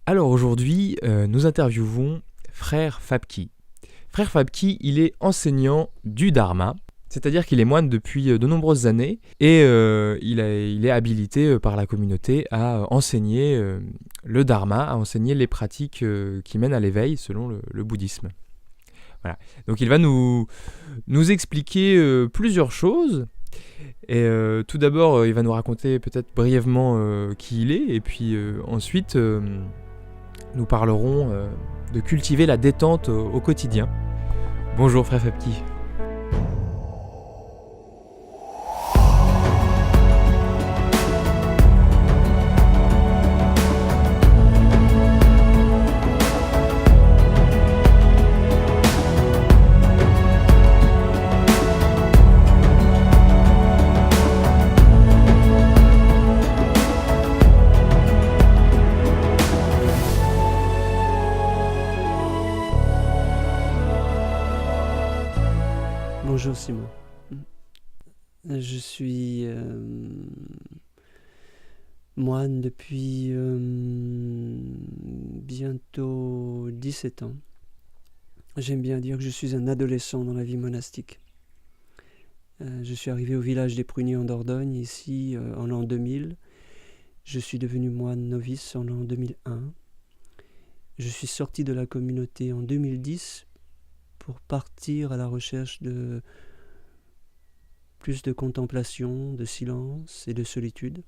Alors aujourd'hui, nous interviewons Frère Fabki. Frère Fabki, il est enseignant du Dharma, c'est-à-dire qu'il est moine depuis de nombreuses années et il est habilité par la communauté à enseigner le Dharma, à enseigner les pratiques qui mènent à l'éveil selon le bouddhisme. Voilà. Donc il va nous expliquer plusieurs choses. Et tout d'abord, il va nous raconter peut-être brièvement qui il est, et puis ensuite, nous parlerons de cultiver la détente au quotidien. Bonjour Frère Fabki. Bonjour Simon. Je suis moine depuis bientôt 17 ans. J'aime bien dire que je suis un adolescent dans la vie monastique. Je suis arrivé au village des Pruniers en Dordogne, ici en l'an 2000. Je suis devenu moine novice en l'an 2001. Je suis sorti de la communauté en 2010 pour partir à la recherche de plus de contemplation, de silence et de solitude.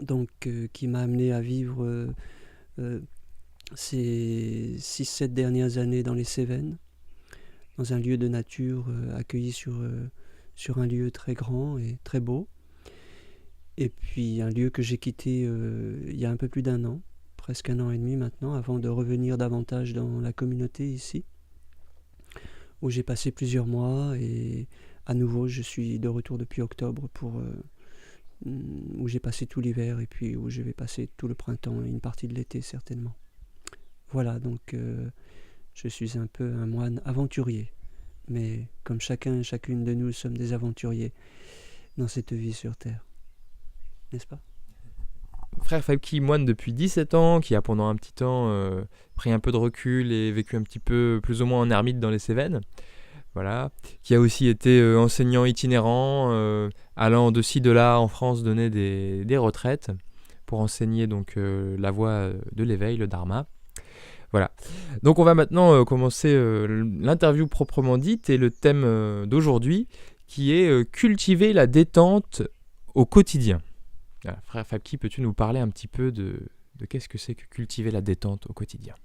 Donc qui m'a amené à vivre ces 6-7 dernières années dans les Cévennes, dans un lieu de nature accueilli sur un lieu très grand et très beau. Et puis un lieu que j'ai quitté il y a un peu plus d'un an, presque un an et demi maintenant, avant de revenir davantage dans la communauté ici, où j'ai passé plusieurs mois et à nouveau je suis de retour depuis octobre où j'ai passé tout l'hiver et puis où je vais passer tout le printemps et une partie de l'été certainement. Voilà, donc je suis un peu un moine aventurier, mais comme chacun et chacune de nous sommes des aventuriers dans cette vie sur Terre, n'est-ce pas ? Frère Fabki, moine depuis 17 ans, qui a pendant un petit temps pris un peu de recul et vécu un petit peu plus ou moins en ermite dans les Cévennes. Voilà. Qui a aussi été enseignant itinérant, allant de ci de là en France donner des retraites pour enseigner donc la voie de l'éveil, le Dharma. Voilà. Donc on va maintenant commencer l'interview proprement dite et le thème d'aujourd'hui qui est cultiver la détente au quotidien. Voilà. Frère Fabki, peux-tu nous parler un petit peu de qu'est-ce que c'est que cultiver la détente au quotidien ?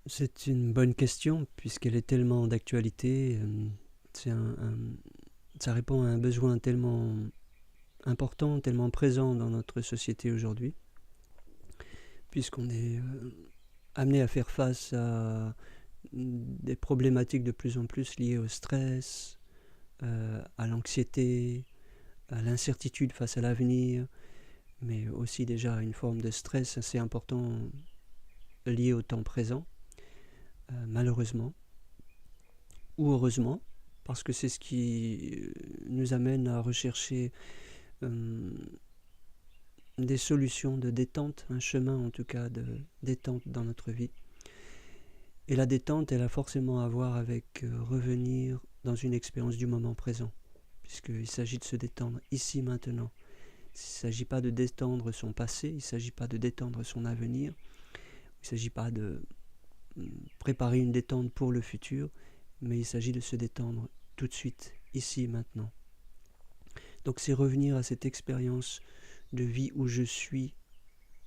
C'est une bonne question puisqu'elle est tellement d'actualité. Ça répond à un besoin tellement important, tellement présent dans notre société aujourd'hui, puisqu'on est amené à faire face à des problématiques de plus en plus liées au stress, à l'anxiété, à l'incertitude face à l'avenir, mais aussi déjà à une forme de stress assez important lié au temps présent, malheureusement, ou heureusement, parce que c'est ce qui nous amène à rechercher des solutions de détente, un chemin en tout cas de détente dans notre vie. Et la détente, elle a forcément à voir avec revenir dans une expérience du moment présent, puisqu'il s'agit de se détendre ici, maintenant. Il ne s'agit pas de détendre son passé, il ne s'agit pas de détendre son avenir, il ne s'agit pas de préparer une détente pour le futur, mais il s'agit de se détendre tout de suite, ici, maintenant. Donc c'est revenir à cette expérience de vie où je suis,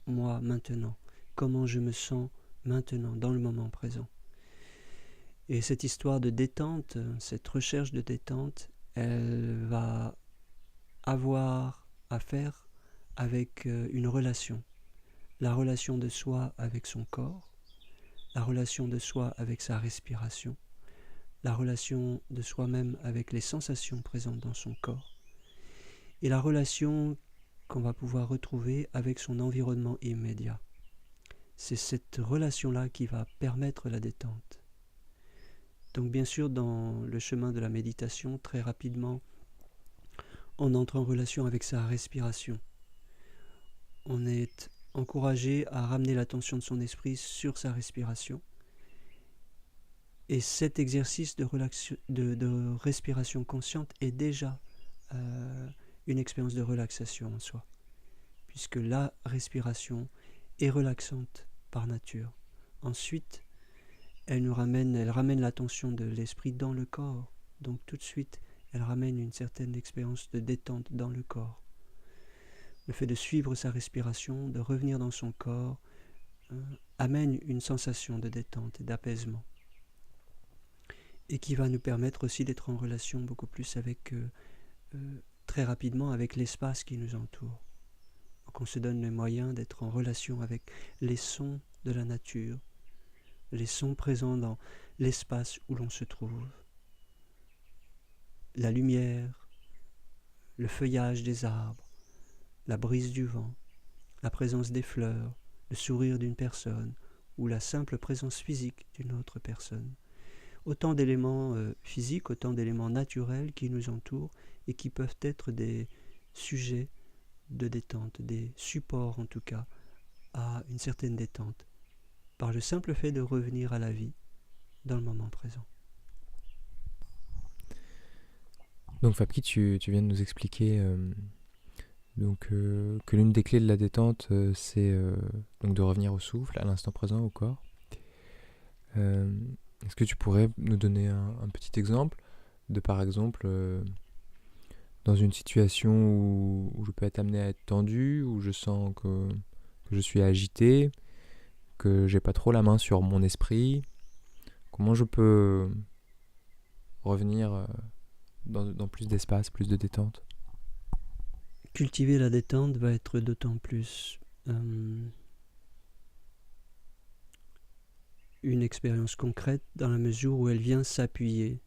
moi, maintenant. Comment je me sens maintenant, dans le moment présent. Et cette histoire de détente, cette recherche de détente, elle va avoir à faire avec une relation. La relation de soi avec son corps, la relation de soi avec sa respiration, la relation de soi-même avec les sensations présentes dans son corps, et la relation qu'on va pouvoir retrouver avec son environnement immédiat. C'est cette relation-là qui va permettre la détente. Donc bien sûr, dans le chemin de la méditation, très rapidement, on entre en relation avec sa respiration. On est encourager à ramener l'attention de son esprit sur sa respiration. Et cet exercice de respiration consciente est déjà une expérience de relaxation en soi, puisque la respiration est relaxante par nature. Ensuite, elle ramène l'attention de l'esprit dans le corps. Donc tout de suite, elle ramène une certaine expérience de détente dans le corps. Le fait de suivre sa respiration, de revenir dans son corps, amène une sensation de détente et d'apaisement. Et qui va nous permettre aussi d'être en relation beaucoup plus avec, très rapidement, avec l'espace qui nous entoure. Donc on se donne les moyens d'être en relation avec les sons de la nature, les sons présents dans l'espace où l'on se trouve, la lumière, le feuillage des arbres, la brise du vent, la présence des fleurs, le sourire d'une personne ou la simple présence physique d'une autre personne. Autant d'éléments physiques, autant d'éléments naturels qui nous entourent et qui peuvent être des sujets de détente, des supports en tout cas à une certaine détente, par le simple fait de revenir à la vie dans le moment présent. Donc Fabki, tu viens de nous expliquer que l'une des clés de la détente, c'est donc de revenir au souffle, à l'instant présent, au corps. Est-ce que tu pourrais nous donner un petit exemple de, par exemple, dans une situation où je peux être amené à être tendu, où je sens que je suis agité, que j'ai pas trop la main sur mon esprit, comment je peux revenir dans plus d'espace, plus de détente? Cultiver la détente va être d'autant plus une expérience concrète dans la mesure où elle vient s'appuyer,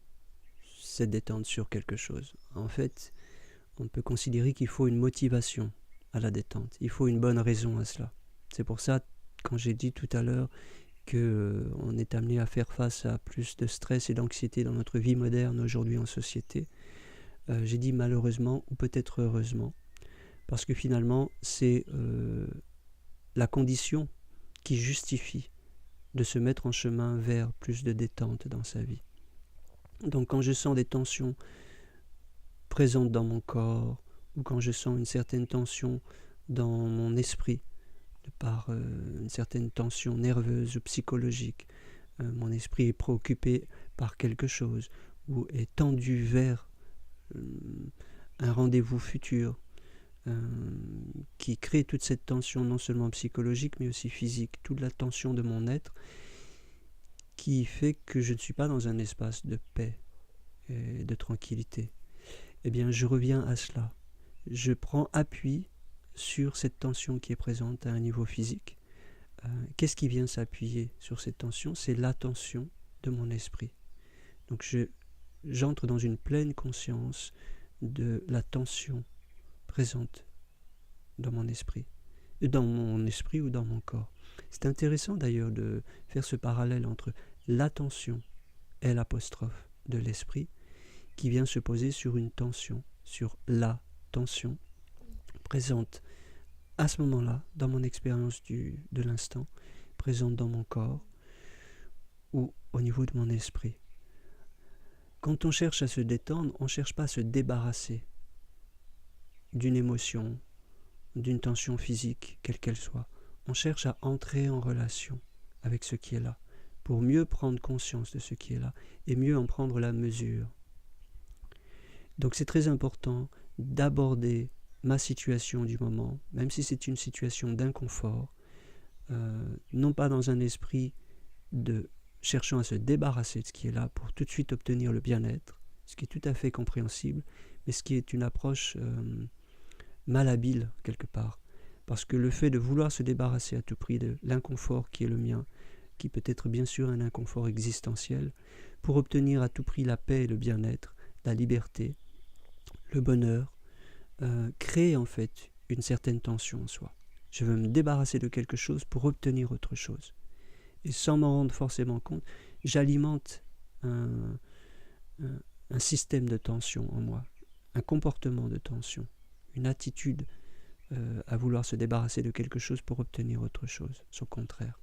cette détente, sur quelque chose. En fait, on peut considérer qu'il faut une motivation à la détente. Il faut une bonne raison à cela. C'est pour ça, quand j'ai dit tout à l'heure qu'on est amené à faire face à plus de stress et d'anxiété dans notre vie moderne aujourd'hui en société, j'ai dit malheureusement ou peut-être heureusement, parce que finalement c'est la condition qui justifie de se mettre en chemin vers plus de détente dans sa vie. Donc quand je sens des tensions présentes dans mon corps, ou quand je sens une certaine tension dans mon esprit, de par une certaine tension nerveuse ou psychologique, mon esprit est préoccupé par quelque chose, ou est tendu vers un rendez-vous futur, qui crée toute cette tension non seulement psychologique mais aussi physique, toute la tension de mon être qui fait que je ne suis pas dans un espace de paix et de tranquillité. Eh bien je reviens à cela, je prends appui sur cette tension qui est présente à un niveau physique. Qu'est-ce qui vient s'appuyer sur cette tension? C'est l'attention de mon esprit. Donc j'entre dans une pleine conscience de la tension présente dans mon esprit ou dans mon corps. C'est intéressant d'ailleurs de faire ce parallèle entre l'attention et l'apostrophe de l'esprit qui vient se poser sur une tension, sur la tension présente à ce moment-là dans mon expérience de l'instant, présente dans mon corps ou au niveau de mon esprit. Quand on cherche à se détendre, on ne cherche pas à se débarrasser d'une émotion, d'une tension physique, quelle qu'elle soit. On cherche à entrer en relation avec ce qui est là, pour mieux prendre conscience de ce qui est là, et mieux en prendre la mesure. Donc c'est très important d'aborder ma situation du moment, même si c'est une situation d'inconfort, non pas dans un esprit de cherchant à se débarrasser de ce qui est là pour tout de suite obtenir le bien-être, ce qui est tout à fait compréhensible, mais ce qui est une approche malhabile quelque part, parce que le fait de vouloir se débarrasser à tout prix de l'inconfort qui est le mien, qui peut être bien sûr un inconfort existentiel, pour obtenir à tout prix la paix et le bien-être, la liberté, le bonheur, crée en fait une certaine tension en soi. Je veux me débarrasser de quelque chose pour obtenir autre chose. Et sans m'en rendre forcément compte, j'alimente un système de tension en moi, un comportement de tension, une attitude à vouloir se débarrasser de quelque chose pour obtenir autre chose, son contraire.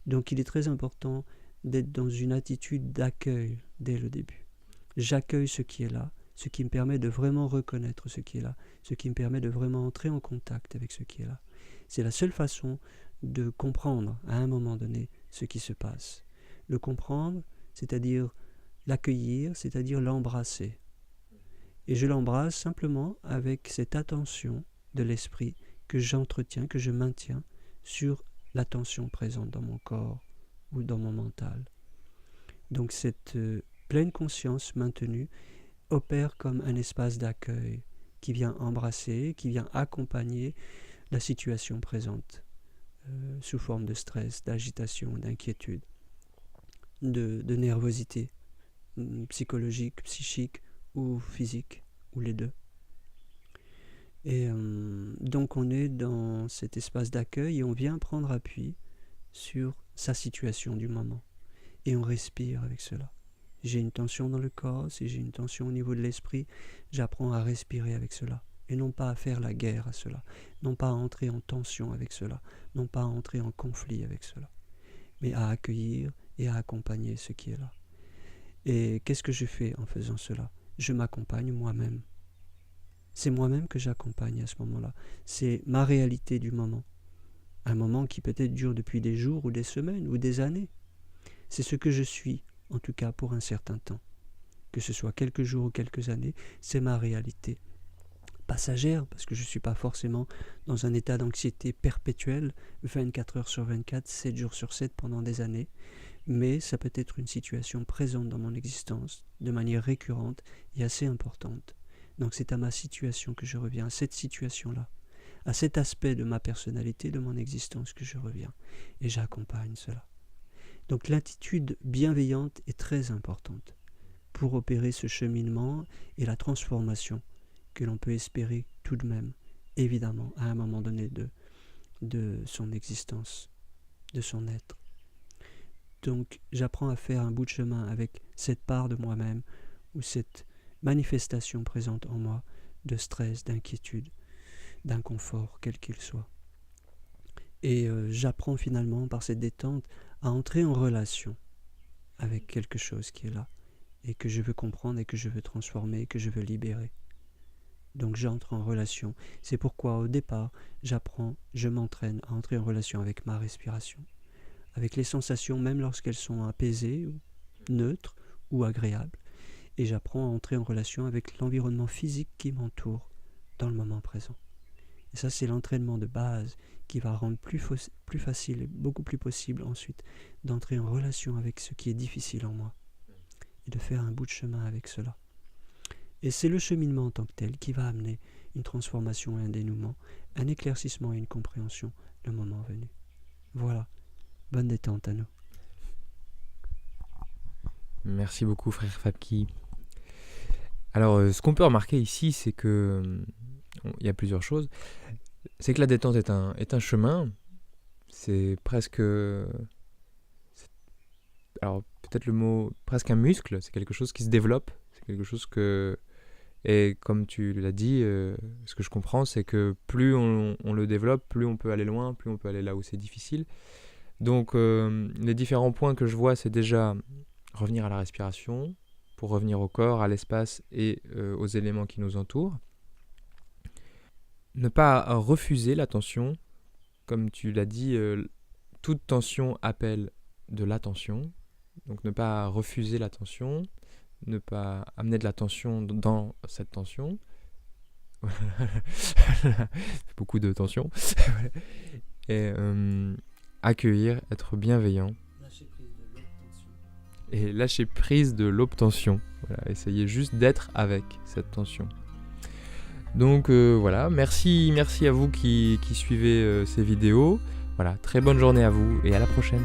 Donc il est très important d'être dans une attitude d'accueil dès le début. J'accueille ce qui est là, ce qui me permet de vraiment reconnaître ce qui est là, ce qui me permet de vraiment entrer en contact avec ce qui est là. C'est la seule façon de comprendre à un moment donné ce qui se passe. Le comprendre, c'est-à-dire l'accueillir, c'est-à-dire l'embrasser. Et je l'embrasse simplement avec cette attention de l'esprit que j'entretiens, que je maintiens sur l'attention présente dans mon corps ou dans mon mental. Donc cette pleine conscience maintenue opère comme un espace d'accueil qui vient embrasser, qui vient accompagner la situation présente sous forme de stress, d'agitation, d'inquiétude, de nervosité psychologique, psychique ou physique, ou les deux. Et donc on est dans cet espace d'accueil et on vient prendre appui sur sa situation du moment. Et on respire avec cela. J'ai une tension dans le corps, si j'ai une tension au niveau de l'esprit, j'apprends à respirer avec cela. Et non pas à faire la guerre à cela, non pas à entrer en tension avec cela, non pas à entrer en conflit avec cela, mais à accueillir et à accompagner ce qui est là. Et qu'est-ce que je fais en faisant cela? Je m'accompagne moi-même. C'est moi-même que j'accompagne à ce moment-là. C'est ma réalité du moment. Un moment qui peut-être dure depuis des jours ou des semaines ou des années. C'est ce que je suis, en tout cas pour un certain temps. Que ce soit quelques jours ou quelques années, c'est ma réalité. Passagère, parce que je ne suis pas forcément dans un état d'anxiété perpétuelle, 24 heures sur 24, 7 jours sur 7 pendant des années, mais ça peut être une situation présente dans mon existence, de manière récurrente et assez importante. Donc c'est à ma situation que je reviens, à cette situation-là, à cet aspect de ma personnalité, de mon existence que je reviens, et j'accompagne cela. Donc l'attitude bienveillante est très importante pour opérer ce cheminement et la transformation que l'on peut espérer tout de même, évidemment, à un moment donné de son existence, de son être. Donc j'apprends à faire un bout de chemin avec cette part de moi-même ou cette manifestation présente en moi de stress, d'inquiétude, d'inconfort, quel qu'il soit. Et j'apprends finalement par cette détente à entrer en relation avec quelque chose qui est là et que je veux comprendre et que je veux transformer et que je veux libérer. Donc j'entre en relation. C'est pourquoi au départ, je m'entraîne à entrer en relation avec ma respiration, avec les sensations même lorsqu'elles sont apaisées, ou neutres ou agréables. Et j'apprends à entrer en relation avec l'environnement physique qui m'entoure dans le moment présent. Et ça, c'est l'entraînement de base qui va rendre plus facile et beaucoup plus possible ensuite d'entrer en relation avec ce qui est difficile en moi et de faire un bout de chemin avec cela. Et c'est le cheminement en tant que tel qui va amener une transformation et un dénouement, un éclaircissement et une compréhension le moment venu. Voilà, bonne détente à nous. Merci beaucoup, frère Fabki. Alors, ce qu'on peut remarquer ici, c'est que il y a plusieurs choses. C'est que la détente est un chemin. C'est presque... alors, peut-être le mot... presque un muscle. C'est quelque chose qui se développe. C'est quelque chose que... Et comme tu l'as dit, ce que je comprends, c'est que plus on le développe, plus on peut aller loin, plus on peut aller là où c'est difficile. Donc, les différents points que je vois, c'est déjà revenir à la respiration, pour revenir au corps, à l'espace et aux éléments qui nous entourent. Ne pas refuser l'attention. Comme tu l'as dit, toute tension appelle de l'attention. Donc ne pas refuser l'attention, ne pas amener de l'attention dans cette tension. Beaucoup de tension. Et accueillir, être bienveillant. Et lâcher prise de l'obtention. Voilà, essayez juste d'être avec cette tension. Donc voilà, merci à vous qui suivez ces vidéos. Voilà, très bonne journée à vous et à la prochaine.